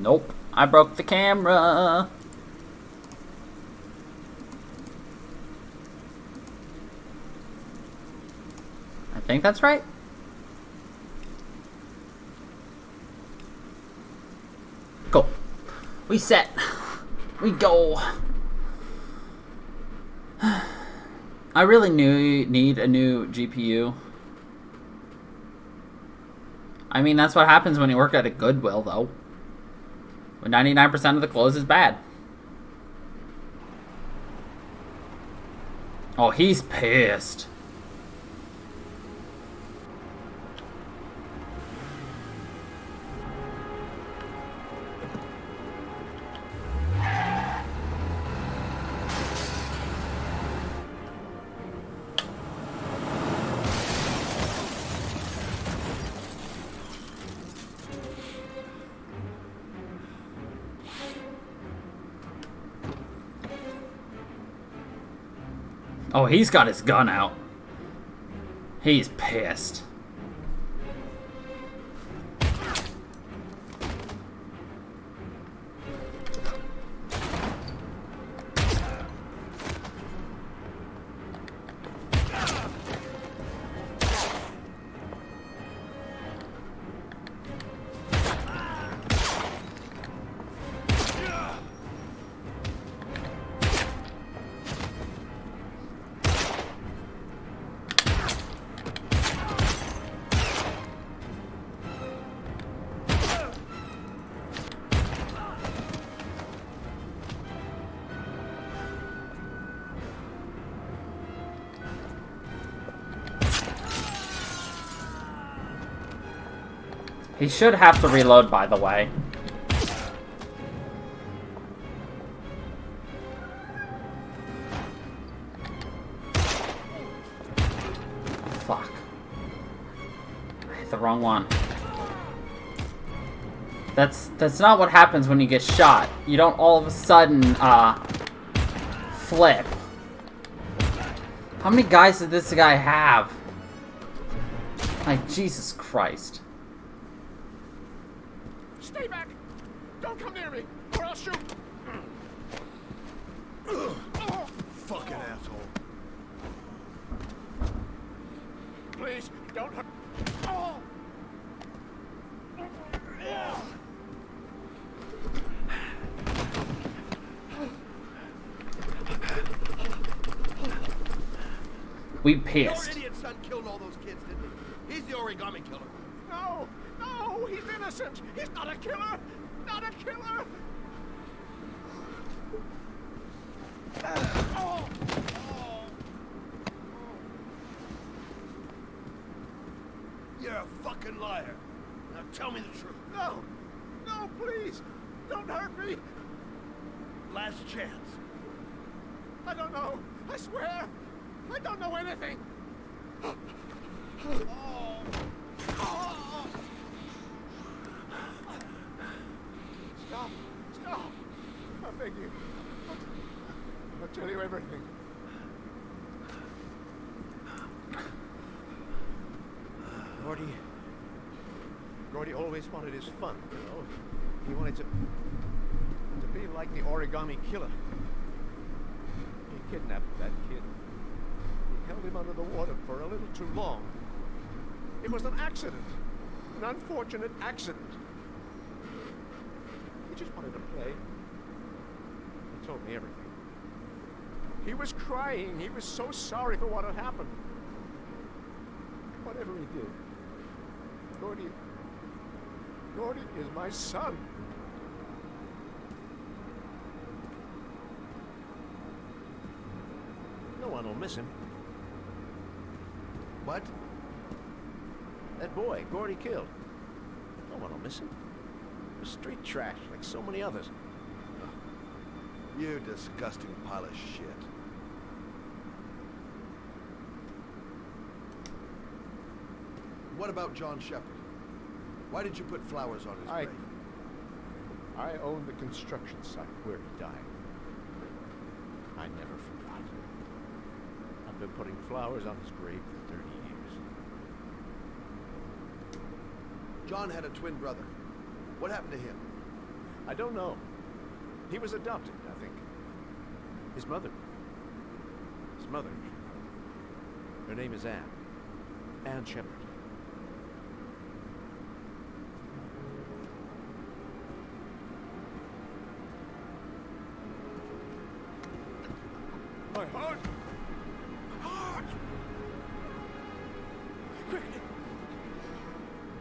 Nope. I broke the camera. I think that's right. Cool. We set. We go. I really need a new GPU. I mean, that's what happens when you work at a Goodwill, though. When 99% of the clothes is bad. Oh, he's pissed. Oh, he's got his gun out. He's pissed. He should have to reload, by the way. Fuck. I hit the wrong one. That's not what happens when you get shot. You don't all of a sudden, flip. How many guys did this guy have? Like, Jesus Christ. Stay back! Don't come near me, or I'll shoot! Fucking asshole. Please, don't hurt. We pissed. Your idiot son killed all those kids, didn't he? He's the origami killer. No! No! He's innocent! He's not a killer! Not a killer! You're a fucking liar. Now tell me the truth. No! No, please! Don't hurt me! Last chance. I don't know! I swear! I don't know anything! Stop! Stop! I beg you. I'll tell you everything. Gordy always wanted his fun, you know. He wanted to be like the origami killer. He kidnapped that kid. He held him under the water for a little too long. It was an accident. An unfortunate accident. He just wanted to play. He told me everything. He was crying. He was so sorry for what had happened. Whatever he did, Gordy is my son. No one will miss him. What? That boy, Gordy killed. No one will miss him. He was street trash, like so many others. You disgusting pile of shit. What about John Shepard? Why did you put flowers on his grave? I own the construction site where he died. I never forgot. I've been putting flowers on his grave for 30 years. John had a twin brother. What happened to him? I don't know. He was adopted, I think. His mother. Her name is Anne. Anne Shepard. My heart! My heart! Quick!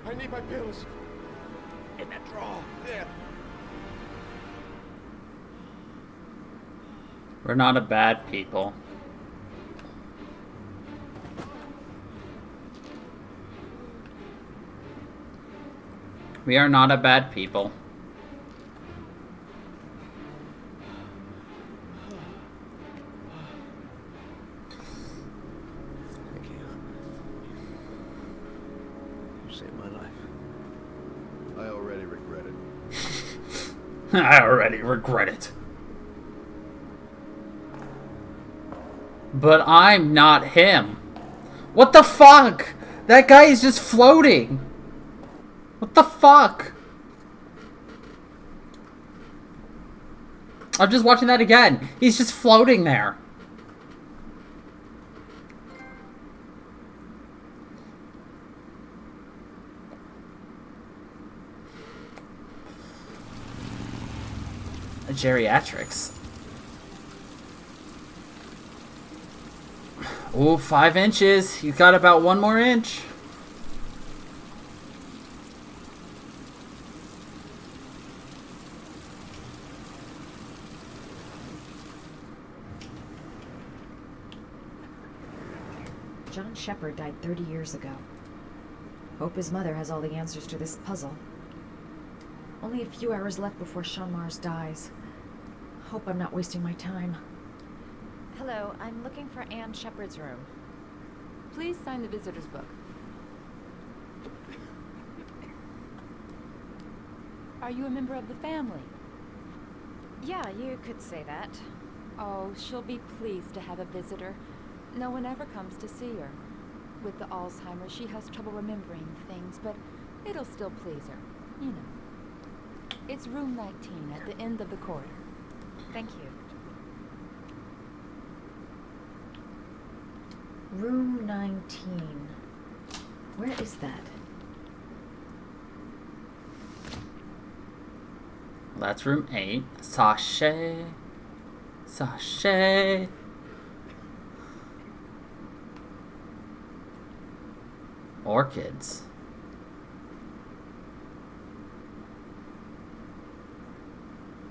I need my pills. In that drawer. There. We're not a bad people. We are not a bad people. Thank you. You saved my life. I already regret it. I already regret it. But I'm not him. What the fuck? That guy is just floating. What the fuck? I'm just watching that again. He's just floating there. Geriatrics. Ooh, 5 inches. He's got about 1 more inch. John Shepard died 30 years ago. Hope his mother has all the answers to this puzzle. Only a few hours left before Sean Mars dies. Hope I'm not wasting my time. Hello, I'm looking for Anne Shepard's room. Please sign the visitor's book. Are you a member of the family? Yeah, you could say that. Oh, she'll be pleased to have a visitor. No one ever comes to see her. With the Alzheimer's, she has trouble remembering things, but it'll still please her. You know. It's room 19 at the end of the corridor. Thank you. Room 19. Where is that? That's room 8. Sachet. Sachet. Orchids.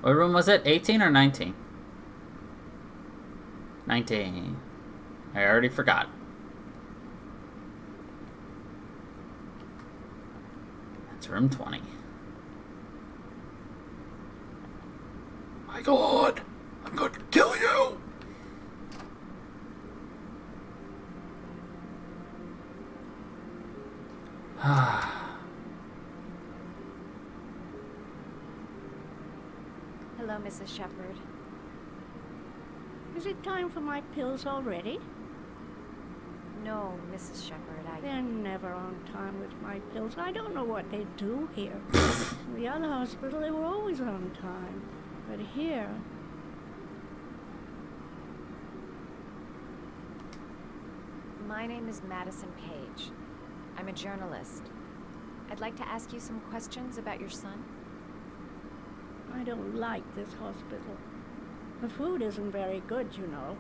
What room was it? 18 or 19? 19. I already forgot. That's room 20. My God! I'm going to kill you! Hello, Mrs. Shepard. Is it time for my pills already? No, Mrs. Shepard, They're never on time with my pills. I don't know what they do here. In the other hospital, they were always on time. But here... My name is Madison Page. I'm a journalist. I'd like to ask you some questions about your son. I don't like this hospital. The food isn't very good, you know.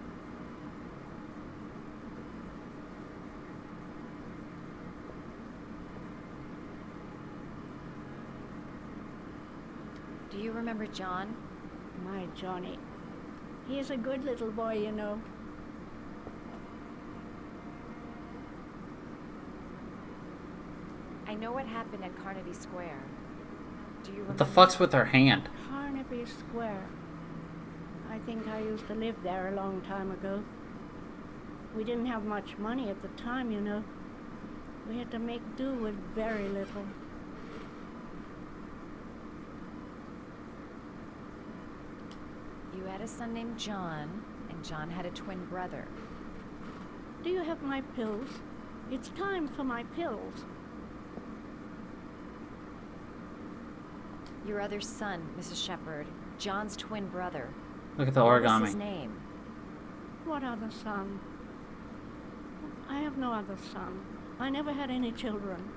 Do you remember John? My Johnny. He is a good little boy, you know. I know what happened at Carnaby Square. Do you remember? What the fuck's with her hand? Carnaby Square. I think I used to live there a long time ago. We didn't have much money at the time, you know. We had to make do with very little. You had a son named John, and John had a twin brother. Do you have my pills? It's time for my pills. Your other son, Mrs. Shepherd. John's twin brother. Look at the What was origami. his name? What other son? I have no other son. I never had any children.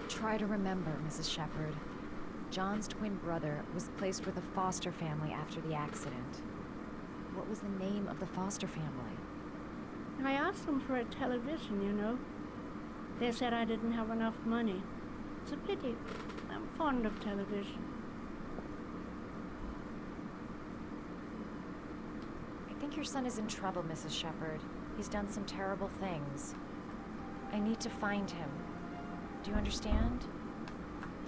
Try to remember, Mrs. Shepherd. John's twin brother was placed with a foster family after the accident. What was the name of the foster family? I asked them for a television, you know. They said I didn't have enough money. It's a pity. I'm fond of television. I think your son is in trouble, Mrs. Shepherd. He's done some terrible things. I need to find him. Do you understand?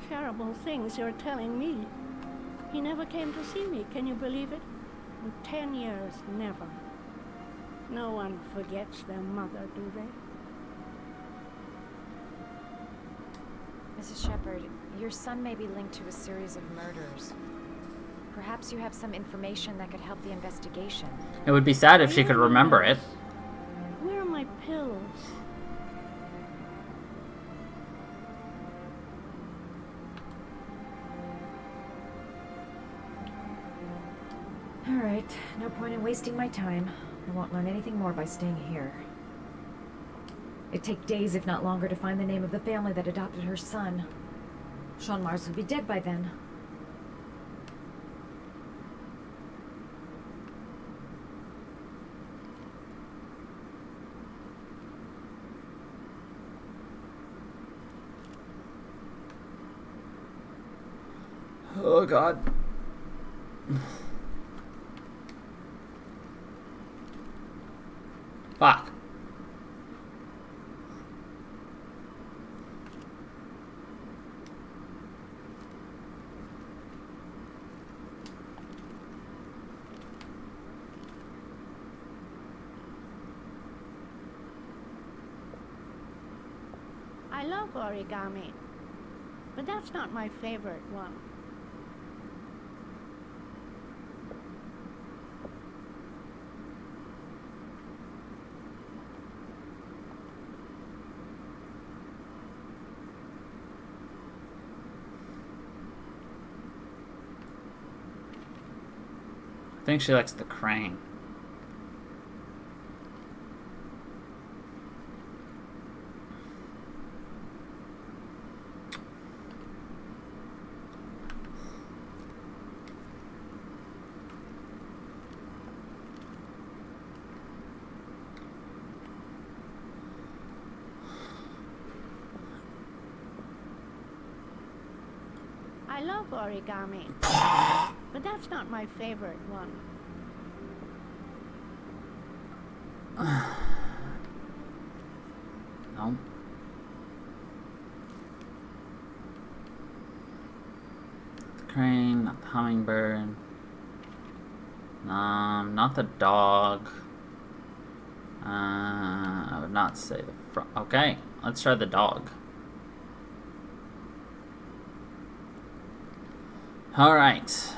Terrible things you're telling me. He never came to see me, can you believe it? In 10 years, never. No one forgets their mother, do they? Mrs. Shepherd, your son may be linked to a series of murders. Perhaps you have some information that could help the investigation. It would be sad if she could remember it. Where are my pills? All right, no point in wasting my time. I won't learn anything more by staying here. It'd take days, if not longer, to find the name of the family that adopted her son. Sean Mars will be dead by then. Oh God. Fuck. I love origami, but that's not my favorite one. I think she likes the crane. I love origami, but that's not my favorite one. No. The crane, not the hummingbird. Not the dog. I would not say the frog. Okay, let's try the dog. All right.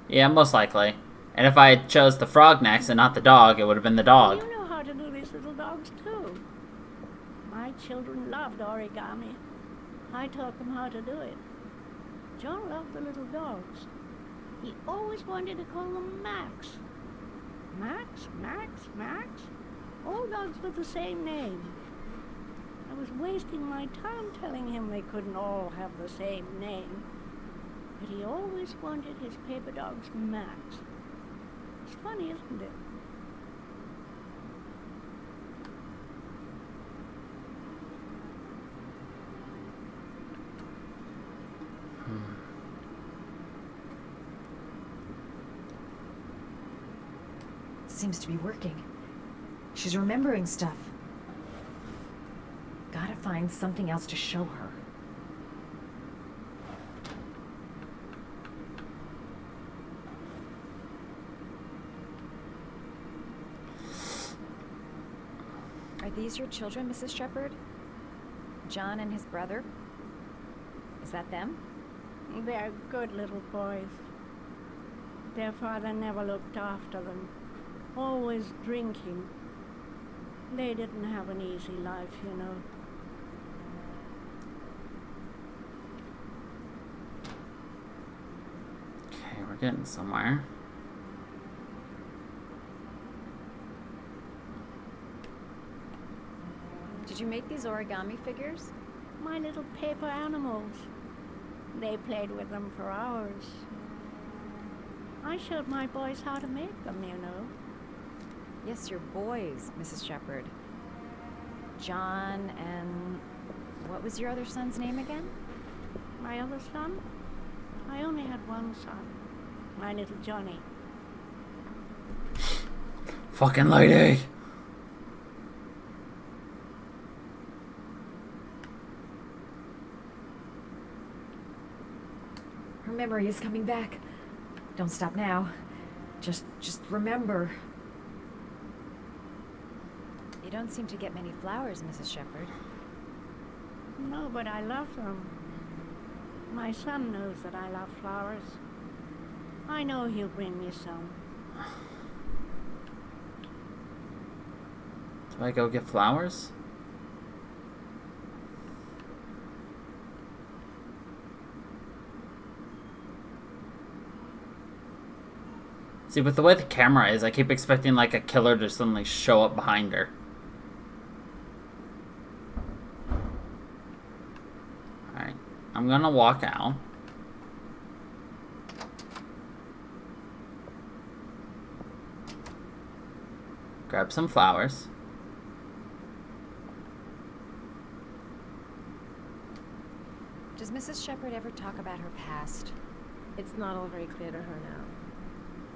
Yeah, most likely. And if I had chose the frog next and not the dog, it would have been the dog. You know how to do these little dogs too. My children loved origami. I taught them how to do it. John loved the little dogs. He always wanted to call them Max. Max, Max, Max. All dogs with the same name. I was wasting my time telling him they couldn't all have the same name. But he always wanted his paper dogs Max. It's funny, isn't it? Seems to be working. She's remembering stuff. Gotta find something else to show her. Are these your children, Mrs. Shepherd? John and his brother? Is that them? They're good little boys. Their father never looked after them, always drinking. They didn't have an easy life, you know. Okay, we're getting somewhere. Did you make these origami figures? My little paper animals. They played with them for hours. I showed my boys how to make them, you know. Yes, your boys, Mrs. Shepherd. John and... what was your other son's name again? My other son? I only had one son. My little Johnny. Fucking lady! Her memory is coming back. Don't stop now. Just remember. You don't seem to get many flowers, Mrs. Shepherd. No, but I love them. My son knows that I love flowers. I know he'll bring me some. Do I go get flowers? See, with the way the camera is, I keep expecting like a killer to suddenly show up behind her. Alright, I'm gonna walk out. Grab some flowers. Does Mrs. Shepherd ever talk about her past? It's not all very clear to her now.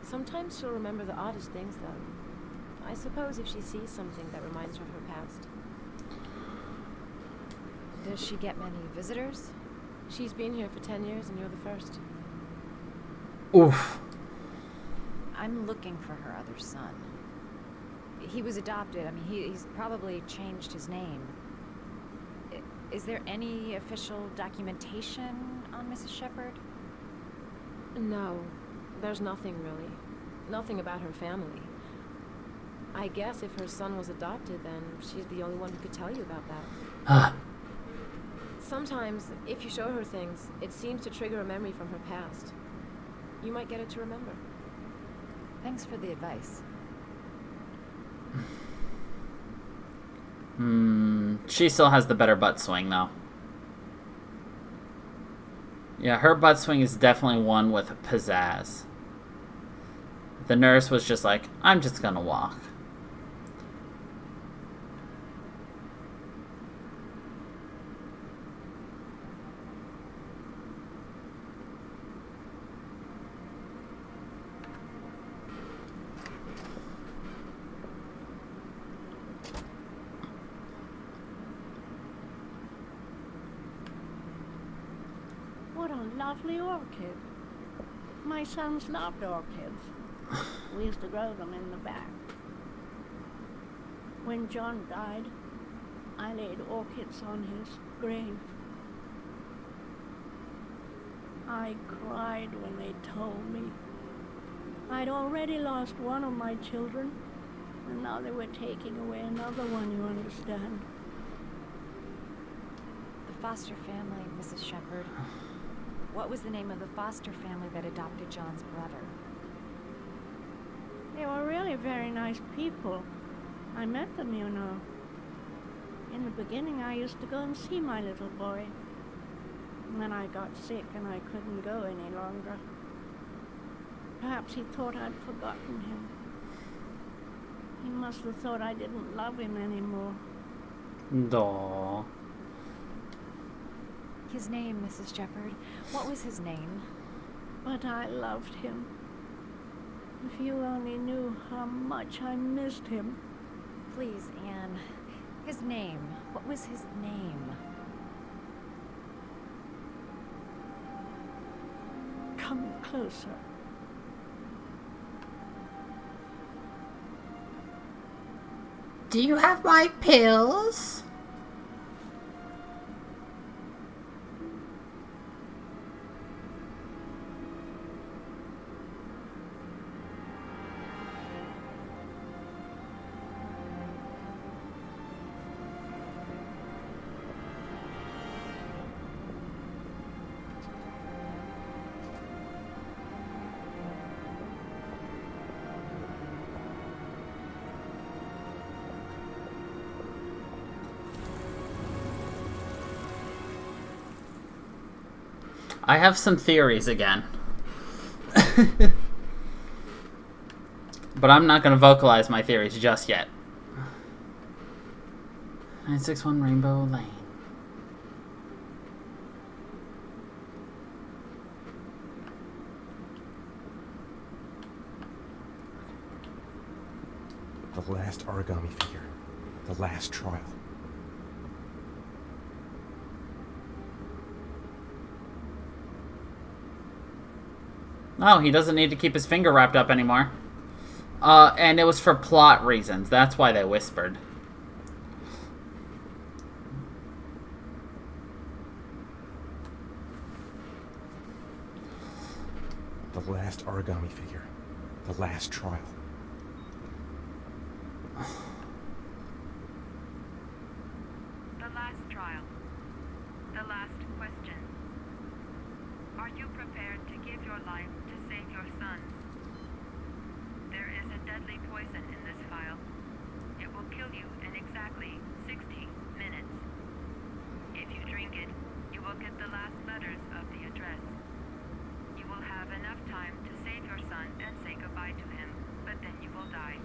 Sometimes she'll remember the oddest things, though. I suppose if she sees something that reminds her of her past. Does she get many visitors? She's been here for 10 years, and you're the first. Oof. I'm looking for her other son. He was adopted. I mean, he's probably changed his name. Is there any official documentation on Mrs. Shepherd? No, there's nothing really. Nothing about her family. I guess if her son was adopted, then she's the only one who could tell you about that. Sometimes, if you show her things, it seems to trigger a memory from her past. You might get her to remember. Thanks for the advice. She still has the better butt swing, though. Yeah, her butt swing is definitely one with pizzazz. The nurse was just like, I'm just gonna walk. What a lovely orchid. My sons loved orchids. We used to grow them in the back. When John died, I laid orchids on his grave. I cried when they told me. I'd already lost one of my children, and now they were taking away another one, you understand. The foster family, Mrs. Shepherd. What was the name of the foster family that adopted John's brother? They were really very nice people. I met them, you know. In the beginning, I used to go and see my little boy. And then I got sick and I couldn't go any longer. Perhaps he thought I'd forgotten him. He must have thought I didn't love him anymore. Duh. His name, Mrs. Shepherd. What was his name? But I loved him. If you only knew how much I missed him. Please, Anne. His name. What was his name? Come closer. Do you have my pills? I have some theories again. But I'm not going to vocalize my theories just yet. 961 Rainbow Lane. The last origami figure. The last trial. Oh, he doesn't need to keep his finger wrapped up anymore. And it was for plot reasons. That's why they whispered. The last origami figure. The last trial. The last trial. The last question. Are you prepared to give your life to save your son? There is a deadly poison in this vial. It will kill you in exactly 60 minutes. If you drink it, you will get the last letters of the address. You will have enough time to save your son and say goodbye to him, but then you will die.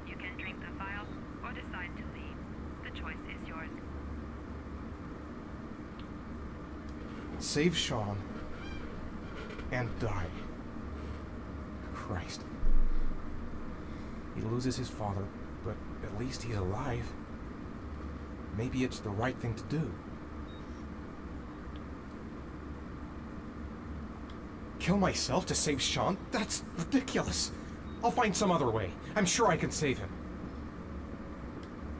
You can drink the vial or decide to leave. The choice is yours. Save Sean and die. Christ. He loses his father, but at least he's alive. Maybe it's the right thing to do. Kill myself to save Sean? That's ridiculous. I'll find some other way. I'm sure I can save him.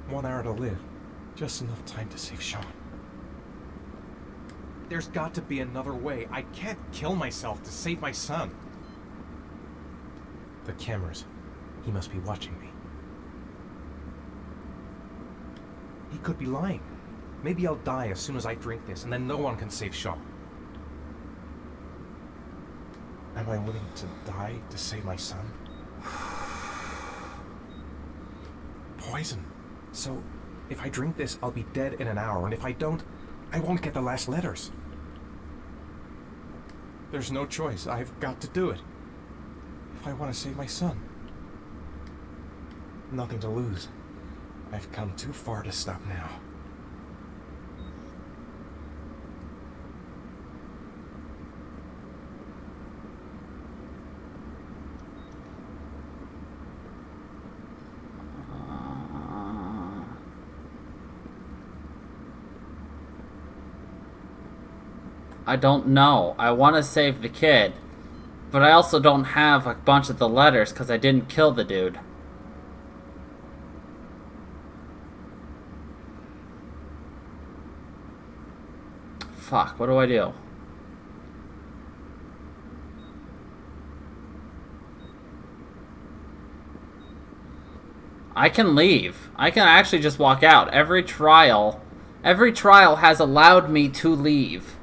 1 hour to live. Just enough time to save Sean. There's got to be another way. I can't kill myself to save my son. The cameras. He must be watching me. He could be lying. Maybe I'll die as soon as I drink this, and then no one can save Sean. Am I willing to die to save my son? Poison. So, if I drink this, I'll be dead in an hour, and if I don't, I won't get the last letters. There's no choice. I've got to do it. If I want to save my son. Nothing to lose. I've come too far to stop now. I don't know. I want to save the kid. But I also don't have a bunch of the letters because I didn't kill the dude. Fuck, what do I do? I can leave. I can actually just walk out. Every trial has allowed me to leave.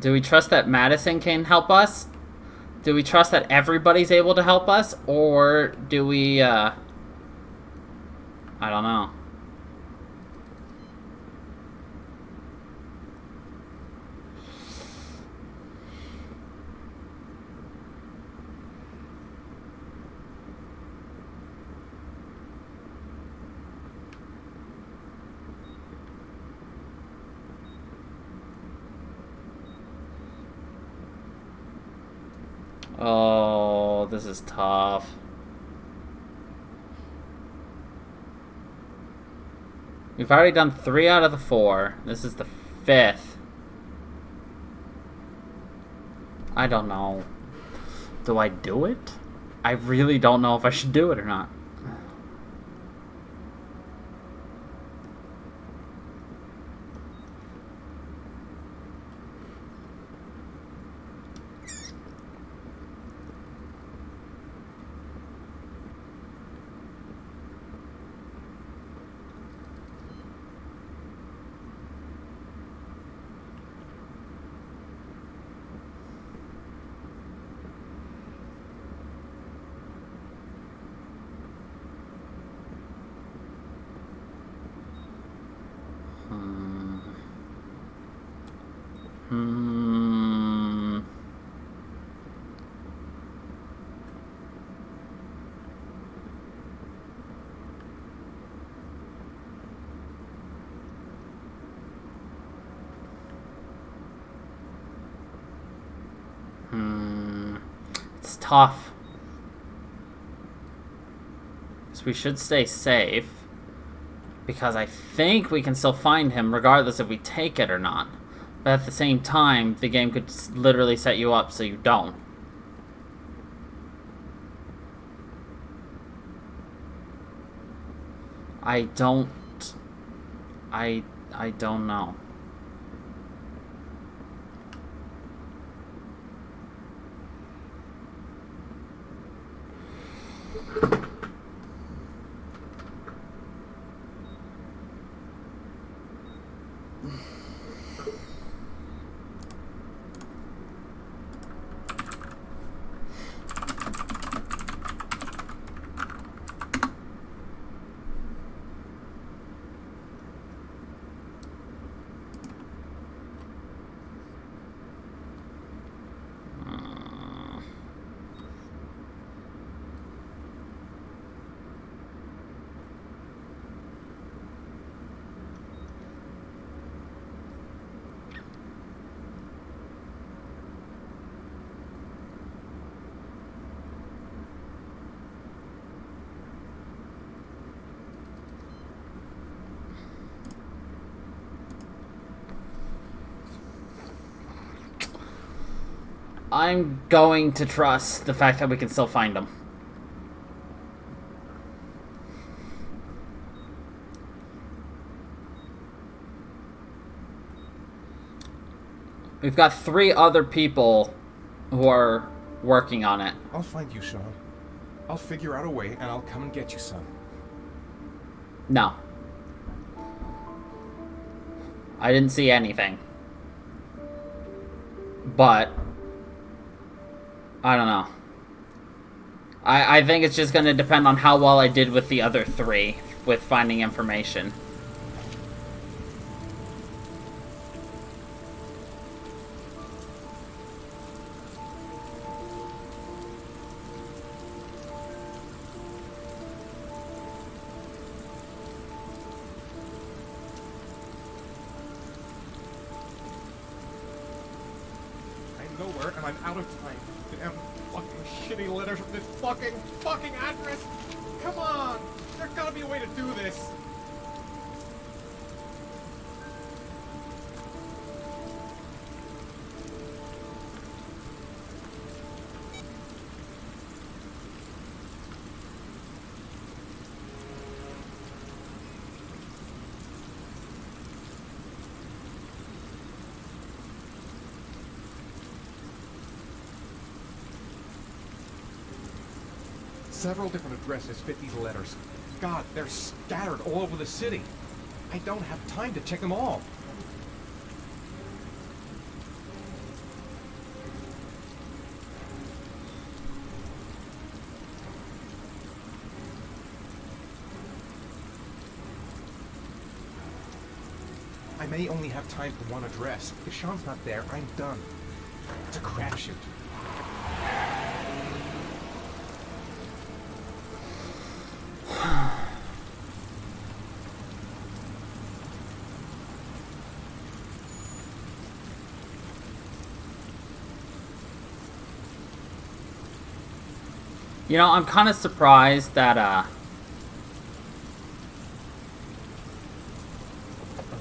Do we trust that Madison can help us? Do we trust that everybody's able to help us? Or do we, I don't know. Oh, this is tough. We've already done 3 out of the 4. This is the 5th. I don't know. Do I do it? I really don't know if I should do it or not. Hmm. It's tough. So we should stay safe. Because I think we can still find him regardless if we take it or not. But at the same time, the game could literally set you up so you don't. I don't know. I'm going to trust the fact that we can still find them. We've got 3 other people who are working on it. I'll find you, Sean. I'll figure out a way, and I'll come and get you, son. No. I didn't see anything. But I don't know. I think it's just going to depend on how well I did with the other 3 with finding information. I'm nowhere, and I'm out of time. Damn fucking shitty letters with this fucking address! Come on! There's gotta be a way to do this! Several different addresses fit these letters. God, they're scattered all over the city. I don't have time to check them all. I may only have time for one address. If Sean's not there, I'm done. It's a crapshoot. You know, I'm kind of surprised that, A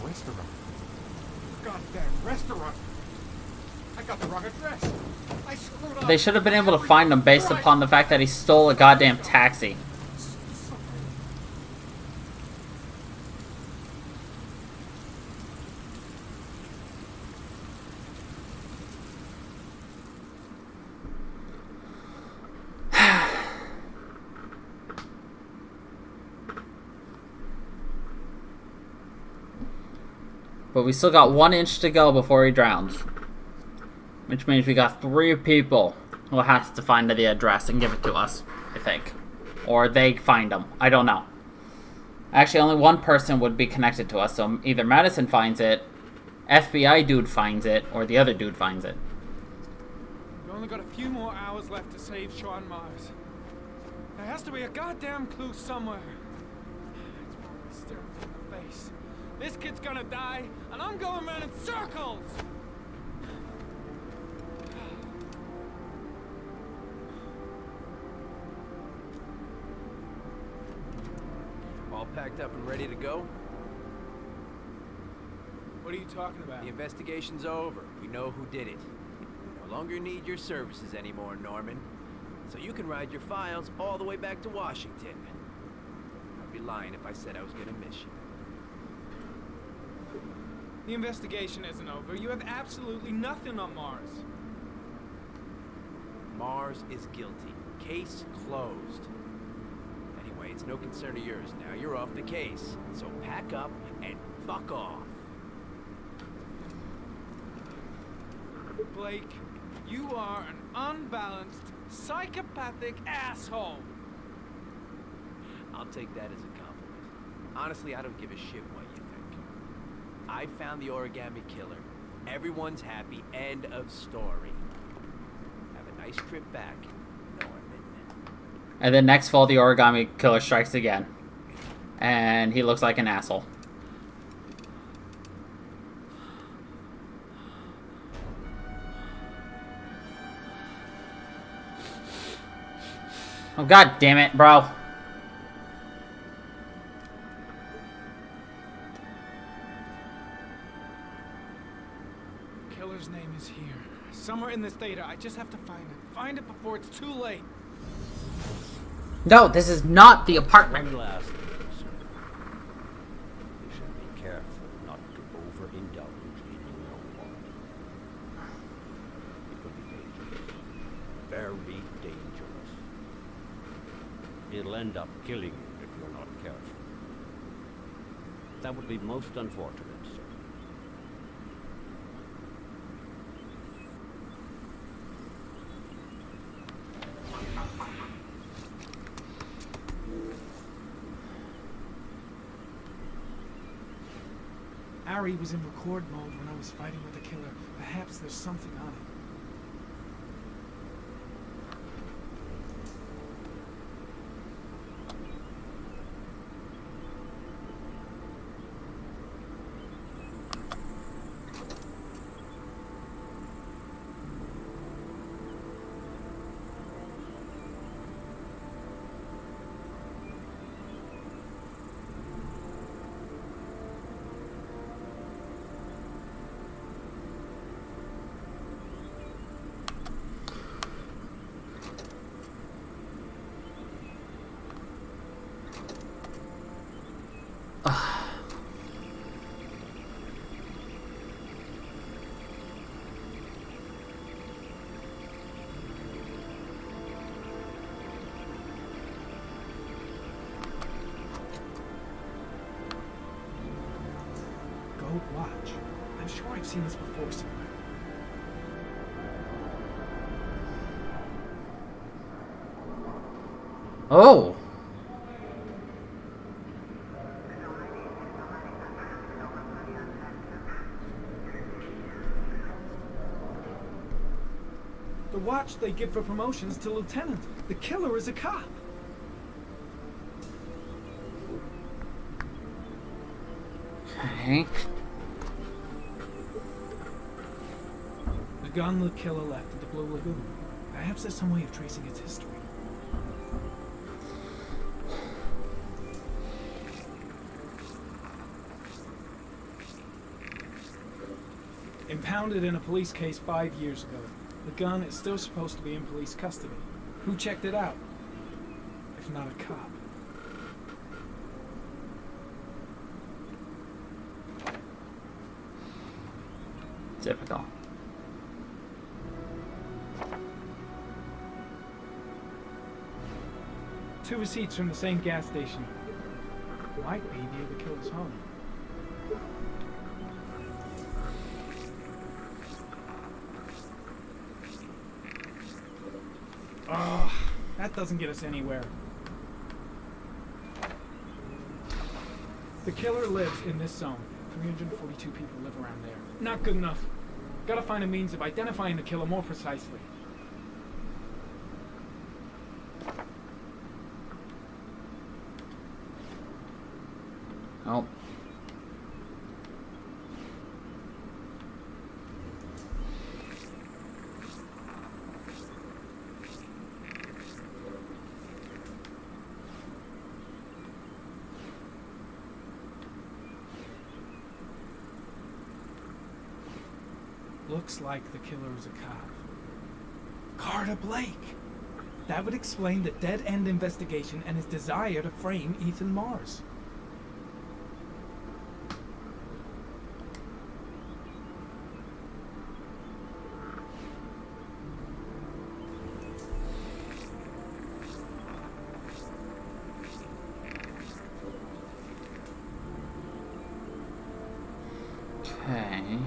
restaurant. Goddamn restaurant! I got the wrong address! I screwed up! they should have been able to find him based upon the fact that he stole a goddamn taxi. But we still got 1 inch to go before he drowns. Which means we got 3 people who has to find the address and give it to us, I think. Or they find them. I don't know. Actually, only 1 person would be connected to us, so either Madison finds it, FBI dude finds it, or the other dude finds it. We've only got a few more hours left to save Sean Mars. There has to be a goddamn clue somewhere. It's probably staring me in the face. This kid's gonna die, and I'm going around in circles! All packed up and ready to go? What are you talking about? The investigation's over. We know who did it. We no longer need your services anymore, Norman. So you can ride your files all the way back to Washington. I'd be lying if I said I was gonna miss you. The investigation isn't over. You have absolutely nothing on Mars. Mars is guilty. Case closed. Anyway, it's no concern of yours now. You're off the case. So pack up and fuck off. Blake, you are an unbalanced, psychopathic asshole. I'll take that as a compliment. Honestly, I don't give a shit what you think. I found the origami killer. Everyone's happy. End of story. Have a nice trip back, Norman. And then next fall, the origami killer strikes again. And he looks like an asshole. Oh, god damn it, bro. The killer's name is here. Somewhere in this data. I just have to find it. Find it before it's too late. No, this is not the apartment. Last thing, sir. We shall be careful not to overindulge in your wine. It will be dangerous. Very dangerous. It'll end up killing you if you're not careful. That would be most unfortunate, sir. Ari was in record mode when I was fighting with the killer. Perhaps there's something on it. Watch. I'm sure I've seen this before somewhere. Oh. The watch they give for promotions to lieutenant. The killer is a cop. Okay. The gun the killer left at the Blue Lagoon. Perhaps there's some way of tracing its history. Impounded in a police case 5 years ago. The gun is still supposed to be in police custody. Who checked it out? If not a cop. Typical. Two receipts from the same gas station. Might be near the killer's home. Oh, that doesn't get us anywhere. The killer lives in this zone. 342 people live around there. Not good enough. Gotta find a means of identifying the killer more precisely. Oh. Looks like the killer is a cop. Carter Blake! That would explain the dead-end investigation and his desire to frame Ethan Mars. Okay.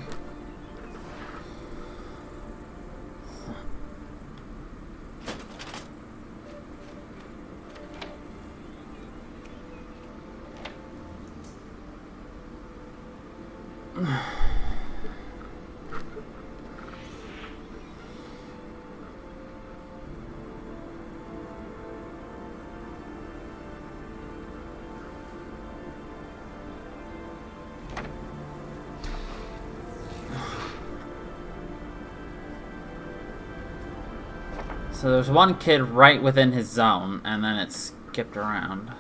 So there's one kid right within his zone, and then it skipped around.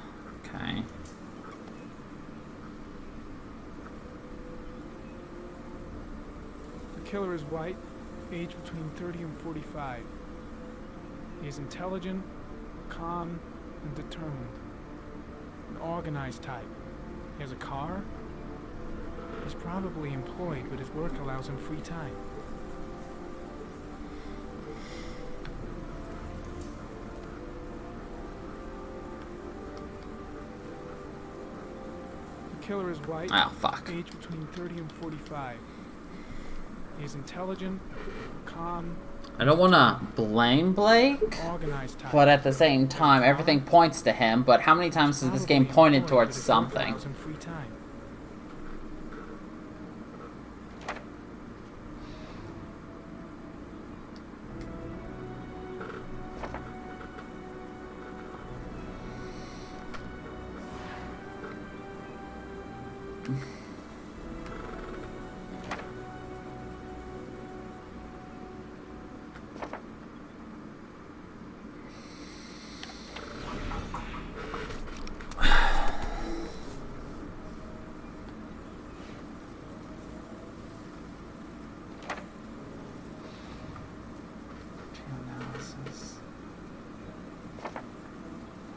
Okay. The killer is white, age between 30 and 45. He is intelligent, calm, and determined. An organized type. He has a car. He's probably employed, but his work allows him free time. The killer is white. Oh, fuck. Age between 30 and 45. He is intelligent, calm. I don't want to blame Blake, Organized type. but at the same time, everything points to him. But how many times has this game pointed towards something? Allows him free time.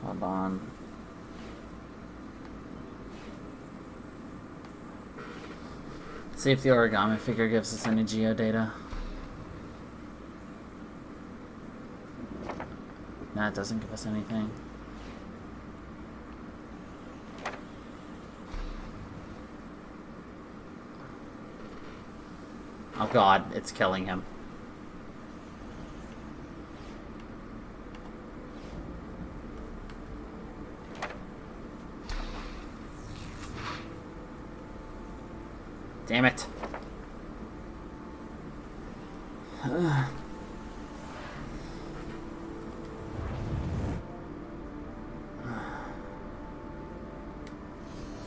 Hold on. See if the origami figure gives us any geodata. Nah, it doesn't give us anything. Oh god, it's killing him. Damn it.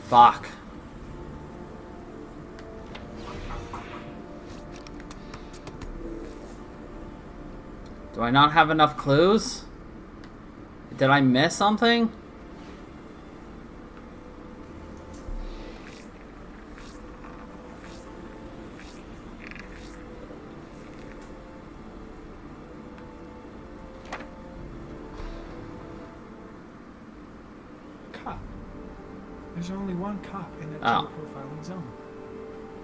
Fuck. Do I not have enough clues? Did I miss something? Cop. There's only one cop in that Oh. profiling zone.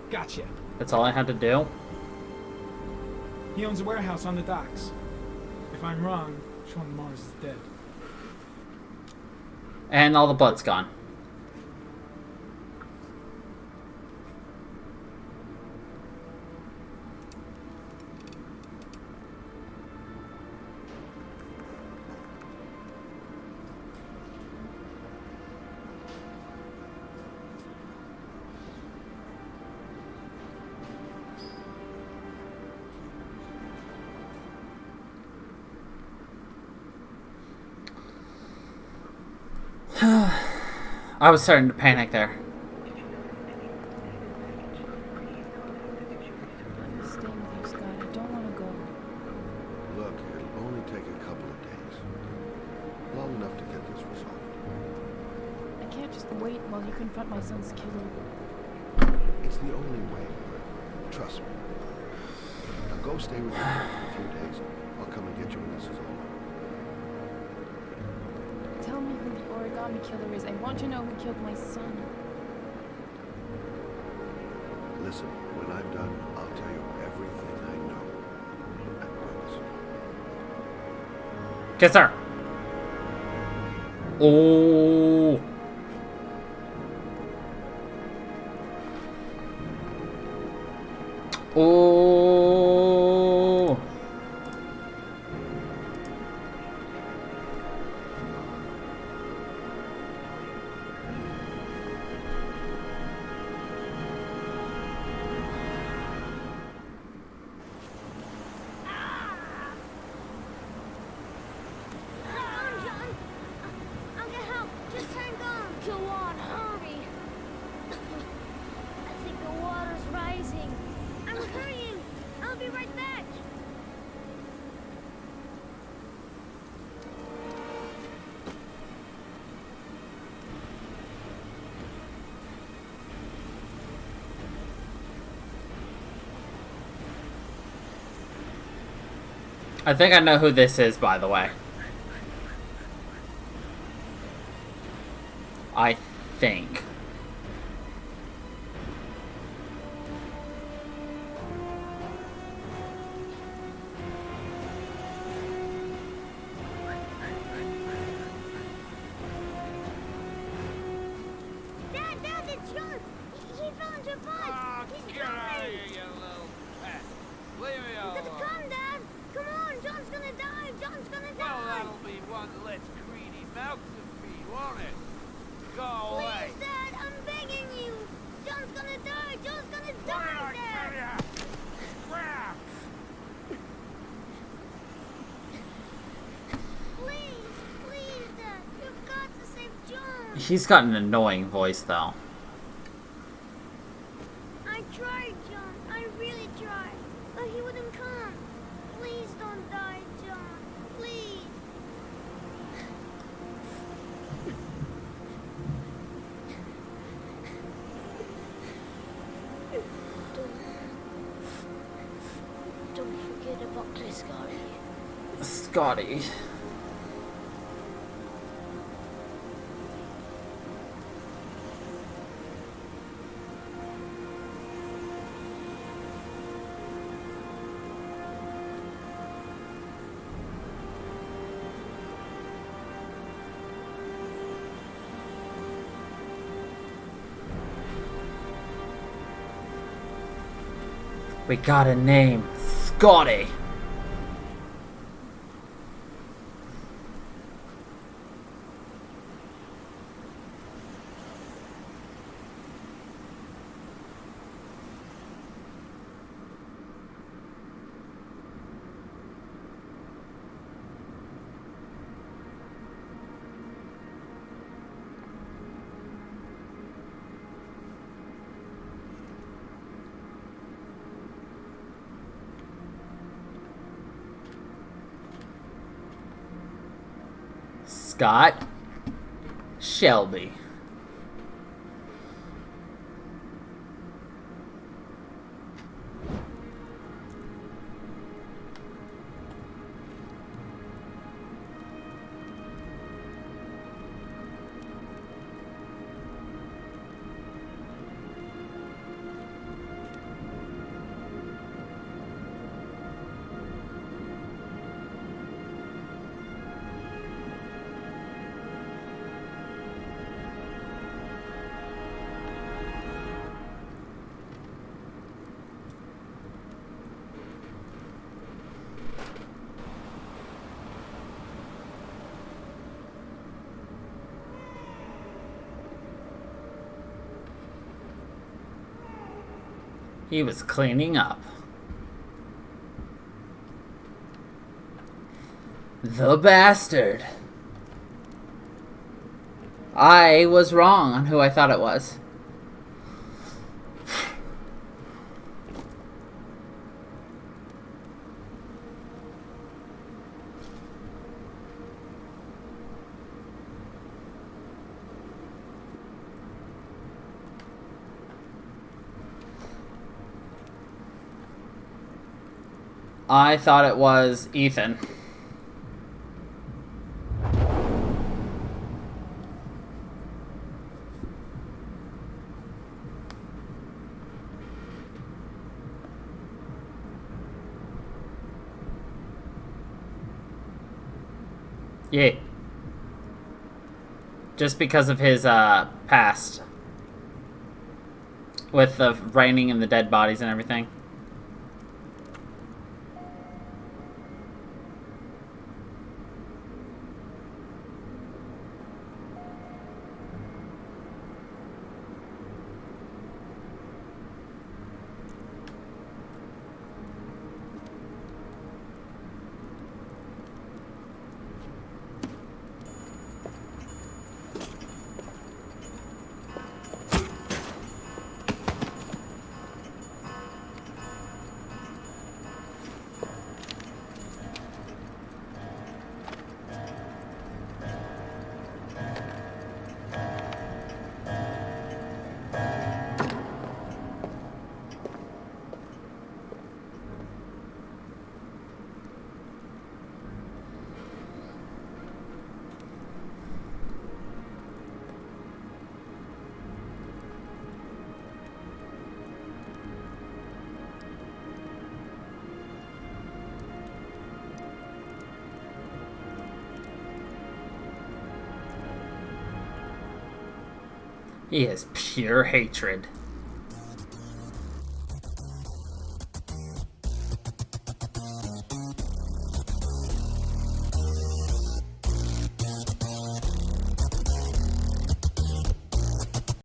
Gotcha. That's all I had to do? He owns a warehouse on the docks. If I'm wrong, Sean Mars is dead. And all the blood's gone. I was starting to panic there. I'm staying with you, Scott. I don't want to go. Look, it'll only take a couple of days. Long enough to get this resolved. I can't just wait while you confront my son's killer. It's the only way, Mara. Trust me. Now go stay with me for a few days. I'll come and get you when this is over. Tell me who the origami killer is. I want to know who killed my son. Listen, when I'm done, I'll tell you everything I know. I promise. Kiss her. Oh. Oh. I'll get help. Just hang on. Go on, hurry. I think the water's rising. I'm hurrying. I'll be right back. I think I know who this is, by the way. I think. Dad, it's John. He fell into a pond. He's Get out of drowning. here, you little pet. Leave me You alone. gotta come, Dad. Come on, John's gonna die. John's gonna Well, die. that'll be one less greedy mouth to feed, won't it? Go away. Please, Dad, I'm begging you. John's gonna die. John's gonna What die, did I tell Dad. ya? Scram! Please, Dad. You've got to save John. He's got an annoying voice, though. I tried, John. I really tried. But he wouldn't come. Please don't die, John. Please. Don't forget about my Scotty. Scotty. We got a name. Scotty. Scott Shelby. He was cleaning up. The bastard. I was wrong on who I thought it was. I thought it was Ethan. Yeah. Just because of his past. With the raining and the dead bodies and everything. He is pure hatred.